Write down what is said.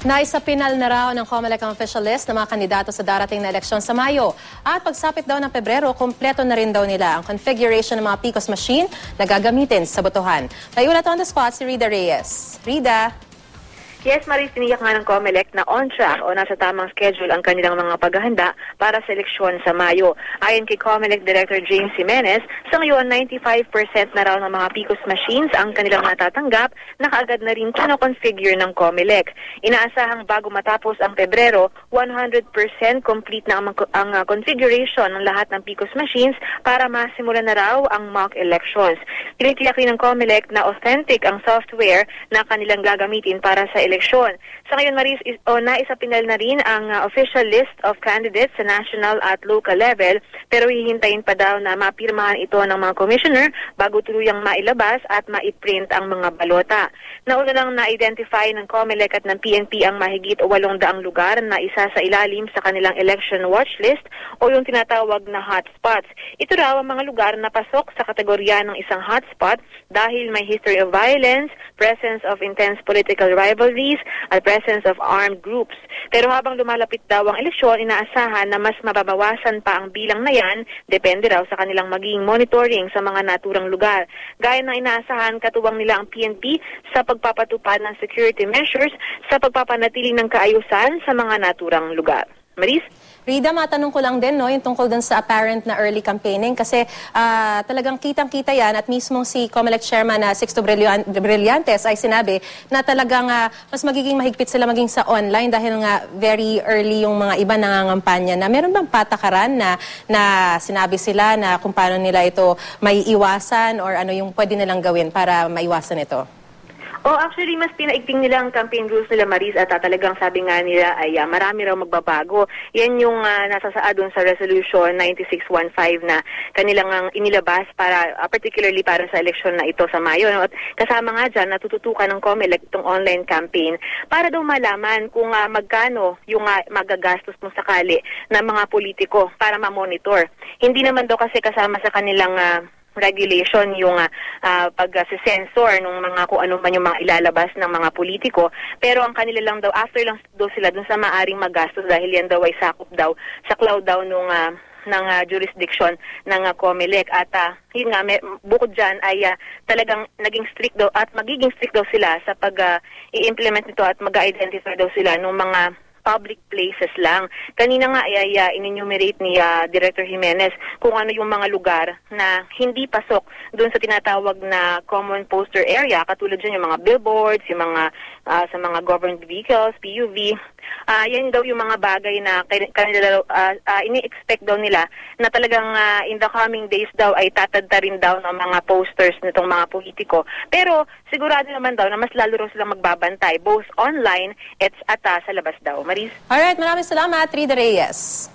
Naisapinal na raw ng COMELEC ang official list ng mga kandidato sa darating na eleksyon sa Mayo. At pagsapit daw ng Pebrero, kumpleto na rin daw nila ang configuration ng mga PCOS machine na gagamitin sa botohan. May ulat on the spot si Rida Reyes. Rida? Yes, Maris, tiniyak nga ng COMELEC na on track o nasa tamang schedule ang kanilang mga paghahanda para sa eleksyon sa Mayo. Ayon kay COMELEC Director James Jimenez, sa ngayon 95% na raw ng mga PCOS machines ang kanilang natatanggap na kaagad na rin kino-configure ng COMELEC. Inaasahang bago matapos ang Pebrero, 100% complete na ang configuration ng lahat ng PCOS machines para masimulan na raw ang mock elections. Tinitiyak rin ng COMELEC na authentic ang software na kanilang gagamitin para sa eleksyon. Sa ngayon, Maris, naisapinal na rin ang official list of candidates sa national at local level, pero hihintayin pa daw na mapirmahan ito ng mga commissioner bago tuluyang mailabas at maiprint ang mga balota. Nauna lang na-identify ng COMELEC at ng PNP ang mahigit 800 lugar na isa sa ilalim sa kanilang election watch list o yung tinatawag na hotspots. Ito raw ang mga lugar na pasok sa kategorya ng isang hotspot dahil may history of violence, presence of intense political rivalries, at presence of armed groups. Pero habang lumalapit daw ang eleksyon, inaasahan na mas mababawasan pa ang bilang na yan, depende raw sa kanilang magiging monitoring sa mga naturang lugar. Gaya ng inaasahan, katuwang nila ang PNP sa pagpapatupad ng security measures sa pagpapanatili ng kaayusan sa mga naturang lugar. Maris? Rida, matanong ko lang din, no, yung tungkol dun sa apparent na early campaigning kasi talagang kitang-kita yan at mismo si COMELEC Chairman na Sixto Brillantes ay sinabi na talagang mas magiging mahigpit sila maging sa online dahil nga very early yung mga iba nangangampanya na. Meron bang patakaran na sinabi sila na kung paano nila ito may iwasan or ano yung pwede nilang gawin para maiwasan ito? Actually, mas pinaigting nila ang campaign rules nila, Maris, at talagang sabi nga nila ay marami raw magbabago. Yan yung nasasaad dun sa Resolution 9615 na kanilang inilabas para, particularly para sa eleksyon na ito sa Mayo. No? At kasama nga dyan, natututukan ng COMELEC itong online campaign para daw malaman kung magkano yung magagastos mo sakali ng mga politiko para ma-monitor. Hindi naman daw kasi kasama sa kanilang regulation yung pag-sensor ng mga kung ano man yung mga ilalabas ng mga politiko, pero ang kanila lang daw after lang daw sila dun sa maaring magastos dahil yan daw ay sakop daw sa cloud daw nung ng jurisdiction ng COMELEC at yun nga bukod dyan ay talagang naging strict daw at magiging strict daw sila sa pag-i-implement nito at mag-identify daw sila ng mga public places lang. Kanina nga ay in-enumerate ni Director Jimenez kung ano yung mga lugar na hindi pasok doon sa tinatawag na common poster area, katulad dyan yung mga billboards, yung mga sa mga government vehicles, PUV. Yan daw yung mga bagay na kanila ini-expect daw nila na talagang in the coming days daw ay tatadta rin daw ng mga posters nitong mga politiko. Pero sigurado naman daw na mas lalo raw silang magbabantay both online at sa labas daw. Maris? Alright, maraming salamat, Rida Reyes.